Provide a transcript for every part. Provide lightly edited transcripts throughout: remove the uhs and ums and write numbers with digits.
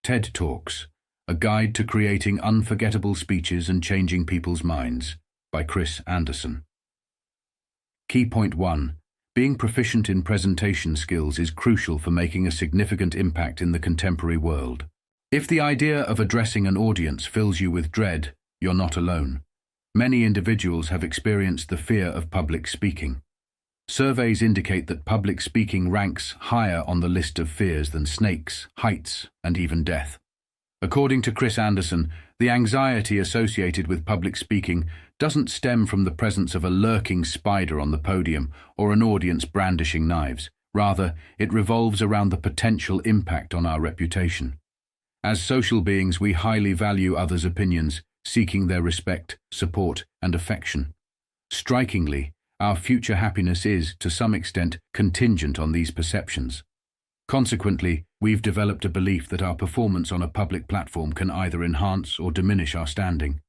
TED Talks, A Guide to Creating Unforgettable Speeches and Changing People's Minds, by Chris Anderson. Key point 1. Being proficient in presentation skills is crucial for making a significant impact in the contemporary world. If the idea of addressing an audience fills you with dread, you're not alone. Many individuals have experienced the fear of public speaking. Surveys indicate that public speaking ranks higher on the list of fears than snakes, heights, and even death. According to Chris Anderson, the anxiety associated with public speaking doesn't stem from the presence of a lurking spider on the podium or an audience brandishing knives. Rather, it revolves around the potential impact on our reputation. As social beings, we highly value others' opinions, seeking their respect, support, and affection. Strikingly, our future happiness is, to some extent, contingent on these perceptions. Consequently, we've developed a belief that our performance on a public platform can either enhance or diminish our standing.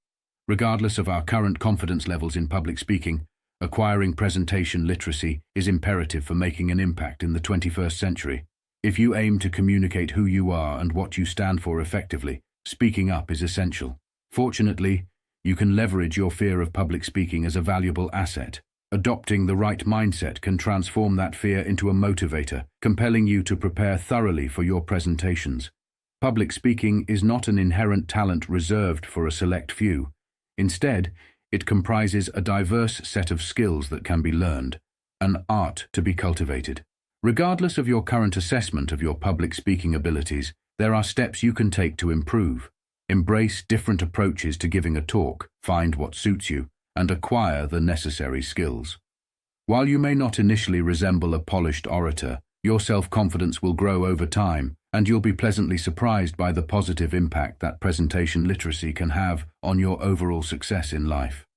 Regardless of our current confidence levels in public speaking, acquiring presentation literacy is imperative for making an impact in the 21st century. If you aim to communicate who you are and what you stand for effectively, speaking up is essential. Fortunately, you can leverage your fear of public speaking as a valuable asset. Adopting the right mindset can transform that fear into a motivator, compelling you to prepare thoroughly for your presentations. Public speaking is not an inherent talent reserved for a select few. Instead, it comprises a diverse set of skills that can be learned, an art to be cultivated. Regardless of your current assessment of your public speaking abilities, there are steps you can take to improve. Embrace different approaches to giving a talk, find what suits you, and acquire the necessary skills. While you may not initially resemble a polished orator, your self-confidence will grow over time, and you'll be pleasantly surprised by the positive impact that presentation literacy can have on your overall success in life.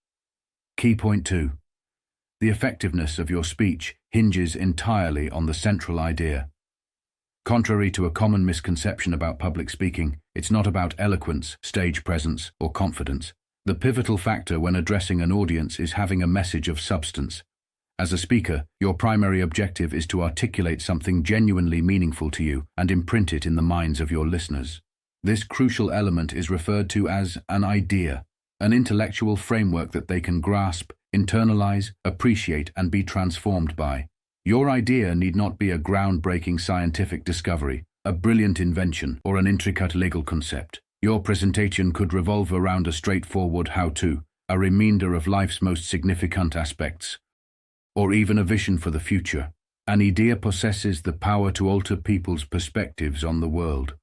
Key point 2. The effectiveness of your speech hinges entirely on the central idea. Contrary to a common misconception about public speaking, it's not about eloquence, stage presence, or confidence. The pivotal factor when addressing an audience is having a message of substance. As a speaker, your primary objective is to articulate something genuinely meaningful to you and imprint it in the minds of your listeners. This crucial element is referred to as an idea, an intellectual framework that they can grasp, internalize, appreciate, and be transformed by. Your idea need not be a groundbreaking scientific discovery, a brilliant invention, or an intricate legal concept. Your presentation could revolve around a straightforward how-to, a reminder of life's most significant aspects, or even a vision for the future. An idea possesses the power to alter people's perspectives on the world.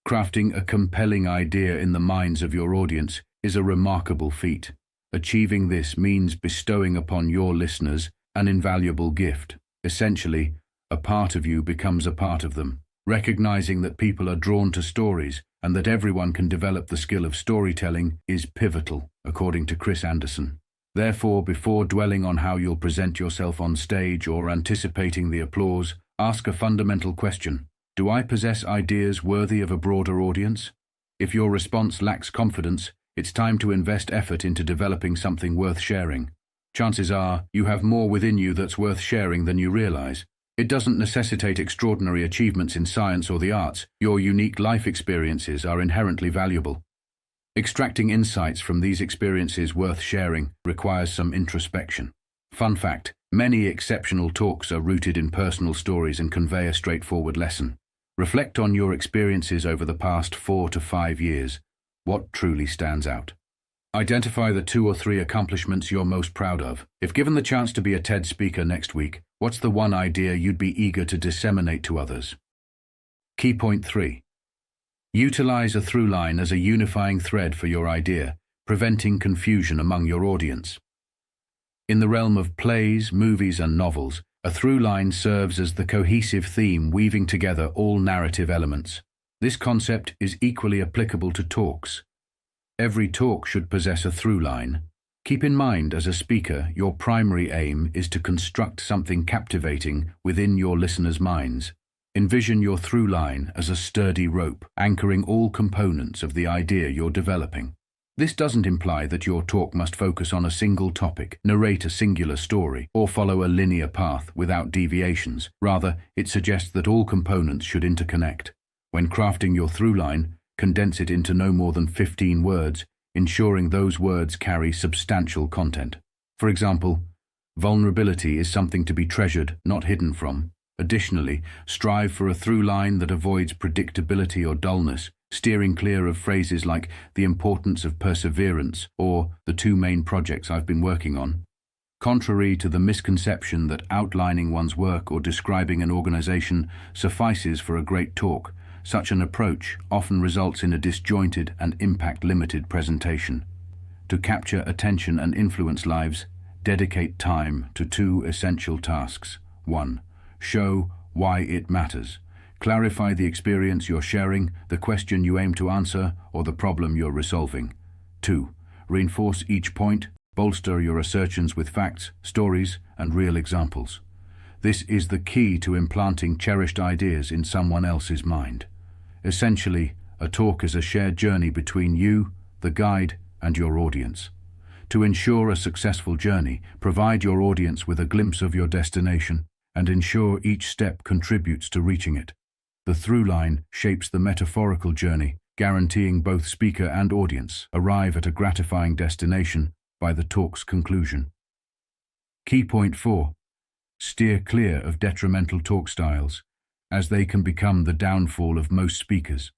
Crafting a compelling idea in the minds of your audience is a remarkable feat. Achieving this means bestowing upon your listeners an invaluable gift. Essentially, a part of you becomes a part of them. Recognizing that people are drawn to stories and that everyone can develop the skill of storytelling is pivotal, according to Chris Anderson. Therefore, before dwelling on how you'll present yourself on stage or anticipating the applause, ask a fundamental question. Do I possess ideas worthy of a broader audience? If your response lacks confidence, it's time to invest effort into developing something worth sharing. Chances are, you have more within you that's worth sharing than you realize. It doesn't necessitate extraordinary achievements in science or the arts. Your unique life experiences are inherently valuable. Extracting insights from these experiences worth sharing requires some introspection. Fun fact, many exceptional talks are rooted in personal stories and convey a straightforward lesson. Reflect on your experiences over the past 4 to 5 years. What truly stands out? Identify the 2 or 3 accomplishments you're most proud of. If given the chance to be a TED speaker next week, what's the one idea you'd be eager to disseminate to others? Key point 3. Utilize a through line as a unifying thread for your idea, preventing confusion among your audience. In the realm of plays, movies, and novels, a through line serves as the cohesive theme weaving together all narrative elements. This concept is equally applicable to talks. Every talk should possess a through line. Keep in mind, as a speaker, your primary aim is to construct something captivating within your listeners' minds. Envision your through line as a sturdy rope, anchoring all components of the idea you're developing. This doesn't imply that your talk must focus on a single topic, narrate a singular story, or follow a linear path without deviations. Rather, it suggests that all components should interconnect. When crafting your through line, condense it into no more than 15 words, ensuring those words carry substantial content. For example, vulnerability is something to be treasured, not hidden from. Additionally, strive for a through line that avoids predictability or dullness, steering clear of phrases like the importance of perseverance or the two main projects I've been working on. Contrary to the misconception that outlining one's work or describing an organization suffices for a great talk, such an approach often results in a disjointed and impact-limited presentation. To capture attention and influence lives, dedicate time to two essential tasks. 1. Show why it matters. Clarify the experience you're sharing, the question you aim to answer, or the problem you're resolving. 2. Reinforce each point. Bolster your assertions with facts, stories, and real examples. This is the key to implanting cherished ideas in someone else's mind. Essentially, a talk is a shared journey between you, the guide, and your audience. To ensure a successful journey, provide your audience with a glimpse of your destination and ensure each step contributes to reaching it. The through line shapes the metaphorical journey, guaranteeing both speaker and audience arrive at a gratifying destination by the talk's conclusion. Key point 4. Steer clear of detrimental talk styles, as they can become the downfall of most speakers.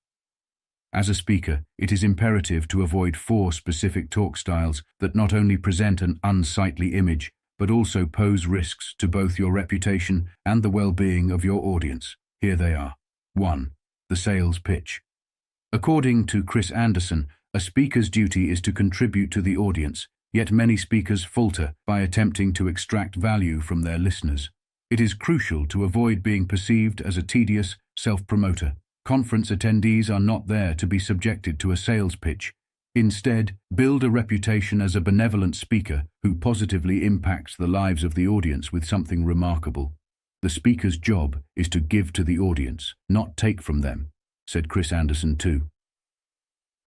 As a speaker, it is imperative to avoid 4 specific talk styles that not only present an unsightly image, but also pose risks to both your reputation and the well-being of your audience. Here they are. 1. The sales pitch. According to Chris Anderson, a speaker's duty is to contribute to the audience, yet many speakers falter by attempting to extract value from their listeners. It is crucial to avoid being perceived as a tedious self-promoter. Conference attendees are not there to be subjected to a sales pitch. Instead, build a reputation as a benevolent speaker who positively impacts the lives of the audience with something remarkable. The speaker's job is to give to the audience, not take from them, said Chris Anderson too.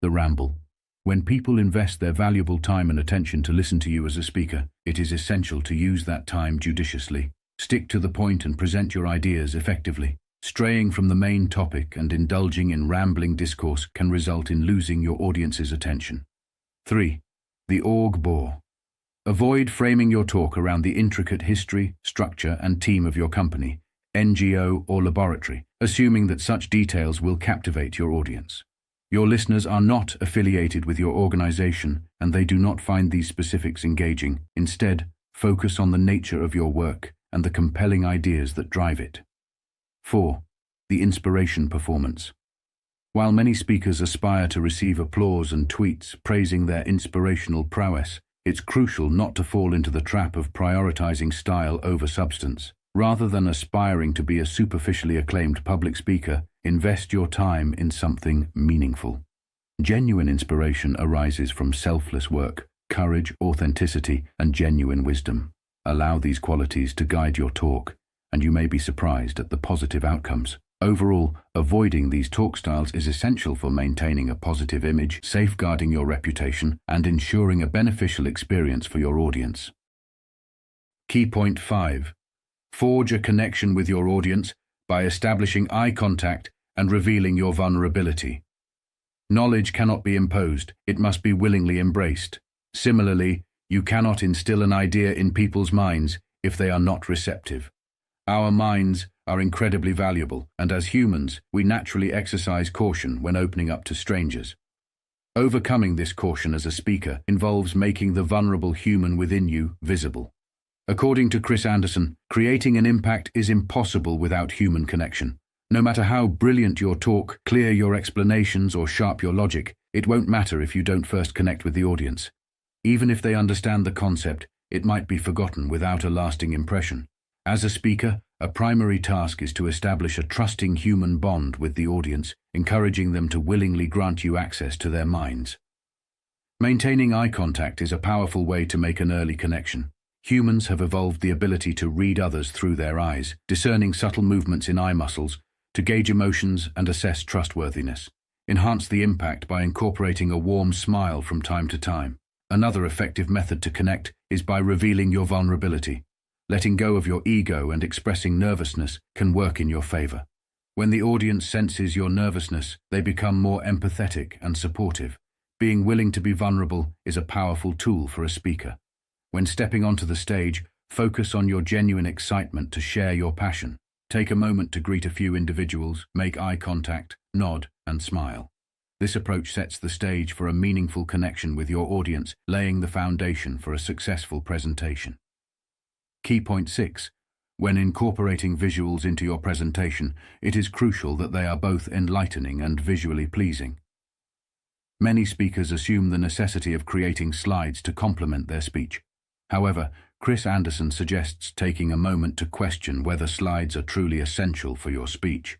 The ramble. When people invest their valuable time and attention to listen to you as a speaker, it is essential to use that time judiciously. Stick to the point and present your ideas effectively. Straying from the main topic and indulging in rambling discourse can result in losing your audience's attention. 3. The org bore. Avoid framing your talk around the intricate history, structure, and team of your company, NGO, or laboratory, assuming that such details will captivate your audience. Your listeners are not affiliated with your organization, and they do not find these specifics engaging. Instead, focus on the nature of your work and the compelling ideas that drive it. 4. The inspiration performance. While many speakers aspire to receive applause and tweets praising their inspirational prowess, it's crucial not to fall into the trap of prioritizing style over substance. Rather than aspiring to be a superficially acclaimed public speaker, invest your time in something meaningful. Genuine inspiration arises from selfless work, courage, authenticity, and genuine wisdom. Allow these qualities to guide your talk, and you may be surprised at the positive outcomes. Overall, avoiding these talk styles is essential for maintaining a positive image, safeguarding your reputation, and ensuring a beneficial experience for your audience. Key point 5. Forge a connection with your audience by establishing eye contact and revealing your vulnerability. Knowledge cannot be imposed, it must be willingly embraced. Similarly, you cannot instill an idea in people's minds if they are not receptive. Our minds are incredibly valuable, and as humans, we naturally exercise caution when opening up to strangers. Overcoming this caution as a speaker involves making the vulnerable human within you visible. According to Chris Anderson, creating an impact is impossible without human connection. No matter how brilliant your talk, clear your explanations, or sharp your logic, it won't matter if you don't first connect with the audience. Even if they understand the concept, it might be forgotten without a lasting impression. As a speaker, a primary task is to establish a trusting human bond with the audience, encouraging them to willingly grant you access to their minds. Maintaining eye contact is a powerful way to make an early connection. Humans have evolved the ability to read others through their eyes, discerning subtle movements in eye muscles, to gauge emotions and assess trustworthiness. Enhance the impact by incorporating a warm smile from time to time. Another effective method to connect is by revealing your vulnerability. Letting go of your ego and expressing nervousness can work in your favor. When the audience senses your nervousness, they become more empathetic and supportive. Being willing to be vulnerable is a powerful tool for a speaker. When stepping onto the stage, focus on your genuine excitement to share your passion. Take a moment to greet a few individuals, make eye contact, nod, and smile. This approach sets the stage for a meaningful connection with your audience, laying the foundation for a successful presentation. Key point 6. When incorporating visuals into your presentation, it is crucial that they are both enlightening and visually pleasing. Many speakers assume the necessity of creating slides to complement their speech. However, Chris Anderson suggests taking a moment to question whether slides are truly essential for your speech.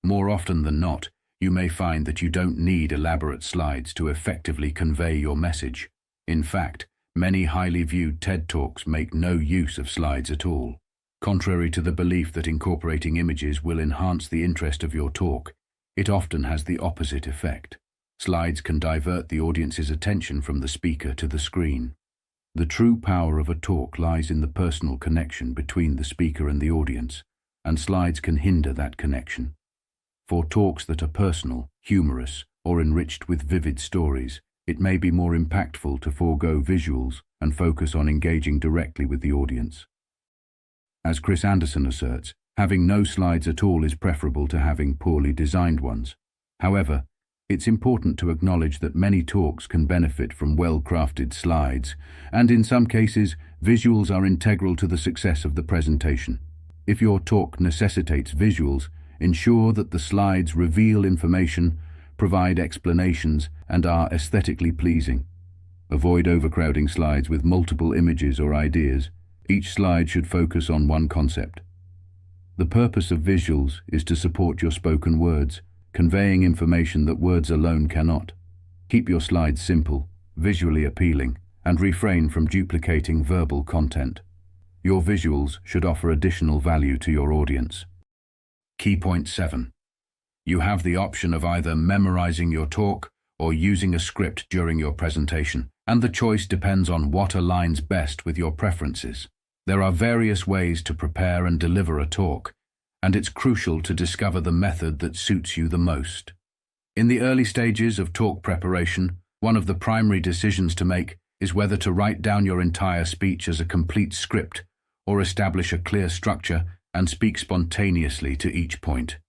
More often than not, you may find that you don't need elaborate slides to effectively convey your message. In fact, many highly viewed TED Talks make no use of slides at all. Contrary to the belief that incorporating images will enhance the interest of your talk, it often has the opposite effect. Slides can divert the audience's attention from the speaker to the screen. The true power of a talk lies in the personal connection between the speaker and the audience, and slides can hinder that connection. For talks that are personal, humorous, or enriched with vivid stories, it may be more impactful to forego visuals and focus on engaging directly with the audience. As Chris Anderson asserts, having no slides at all is preferable to having poorly designed ones. However, it's important to acknowledge that many talks can benefit from well-crafted slides, and in some cases, visuals are integral to the success of the presentation. If your talk necessitates visuals, ensure that the slides reveal information, provide explanations, and are aesthetically pleasing. Avoid overcrowding slides with multiple images or ideas. Each slide should focus on one concept. The purpose of visuals is to support your spoken words, conveying information that words alone cannot. Keep your slides simple, visually appealing, and refrain from duplicating verbal content. Your visuals should offer additional value to your audience. Key point 7. You have the option of either memorizing your talk or using a script during your presentation, and the choice depends on what aligns best with your preferences. There are various ways to prepare and deliver a talk, and it's crucial to discover the method that suits you the most. In the early stages of talk preparation, one of the primary decisions to make is whether to write down your entire speech as a complete script or establish a clear structure and speak spontaneously to each point.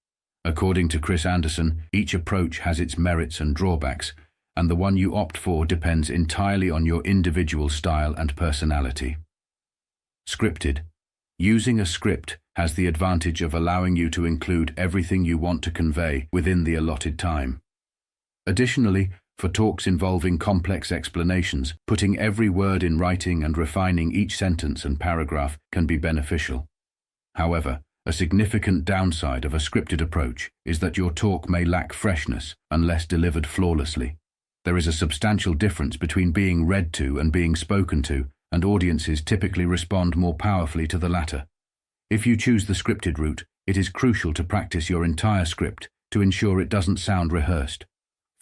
According to Chris Anderson, each approach has its merits and drawbacks, and the one you opt for depends entirely on your individual style and personality. Scripted. Using a script has the advantage of allowing you to include everything you want to convey within the allotted time. Additionally, for talks involving complex explanations, putting every word in writing and refining each sentence and paragraph can be beneficial. However, a significant downside of a scripted approach is that your talk may lack freshness unless delivered flawlessly. There is a substantial difference between being read to and being spoken to, and audiences typically respond more powerfully to the latter. If you choose the scripted route, it is crucial to practice your entire script to ensure it doesn't sound rehearsed.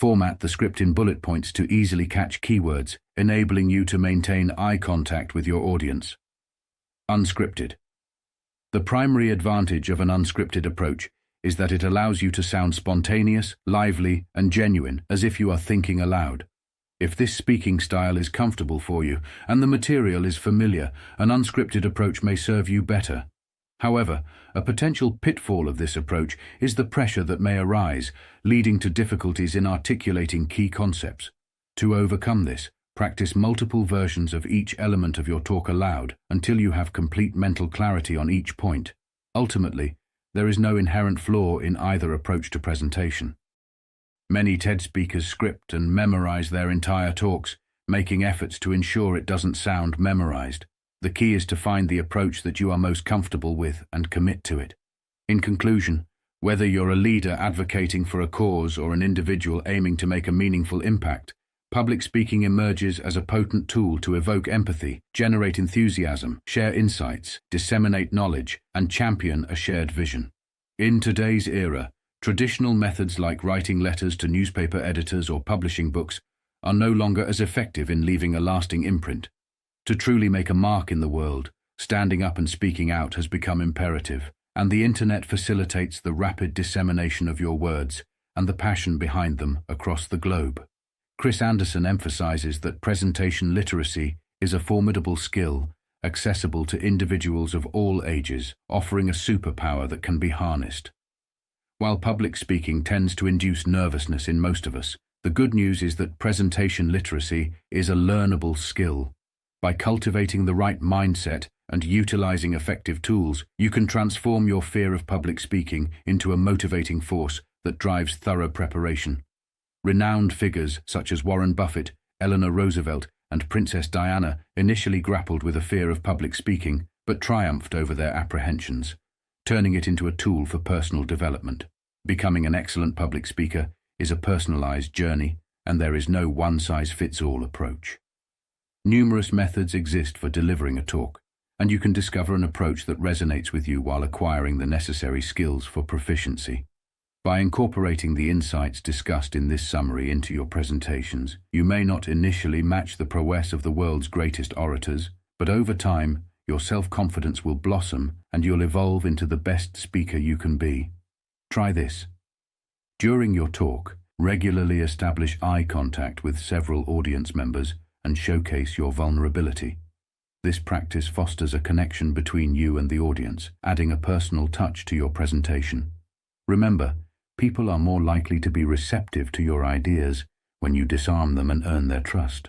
Format the script in bullet points to easily catch keywords, enabling you to maintain eye contact with your audience. Unscripted. The primary advantage of an unscripted approach is that it allows you to sound spontaneous, lively, and genuine, as if you are thinking aloud. If this speaking style is comfortable for you and the material is familiar, an unscripted approach may serve you better. However, a potential pitfall of this approach is the pressure that may arise, leading to difficulties in articulating key concepts. To overcome this, practice multiple versions of each element of your talk aloud until you have complete mental clarity on each point. Ultimately, there is no inherent flaw in either approach to presentation. Many TED speakers script and memorize their entire talks, making efforts to ensure it doesn't sound memorized. The key is to find the approach that you are most comfortable with and commit to it. In conclusion, whether you're a leader advocating for a cause or an individual aiming to make a meaningful impact, public speaking emerges as a potent tool to evoke empathy, generate enthusiasm, share insights, disseminate knowledge, and champion a shared vision. In today's era, traditional methods like writing letters to newspaper editors or publishing books are no longer as effective in leaving a lasting imprint. To truly make a mark in the world, standing up and speaking out has become imperative, and the internet facilitates the rapid dissemination of your words and the passion behind them across the globe. Chris Anderson emphasizes that presentation literacy is a formidable skill, accessible to individuals of all ages, offering a superpower that can be harnessed. While public speaking tends to induce nervousness in most of us, the good news is that presentation literacy is a learnable skill. By cultivating the right mindset and utilizing effective tools, you can transform your fear of public speaking into a motivating force that drives thorough preparation. Renowned figures such as Warren Buffett, Eleanor Roosevelt, and Princess Diana initially grappled with a fear of public speaking, but triumphed over their apprehensions, turning it into a tool for personal development. Becoming an excellent public speaker is a personalized journey, and there is no one-size-fits-all approach. Numerous methods exist for delivering a talk, and you can discover an approach that resonates with you while acquiring the necessary skills for proficiency. By incorporating the insights discussed in this summary into your presentations, you may not initially match the prowess of the world's greatest orators, but over time, your self-confidence will blossom and you'll evolve into the best speaker you can be. Try this. During your talk, regularly establish eye contact with several audience members and showcase your vulnerability. This practice fosters a connection between you and the audience, adding a personal touch to your presentation. Remember, people are more likely to be receptive to your ideas when you disarm them and earn their trust.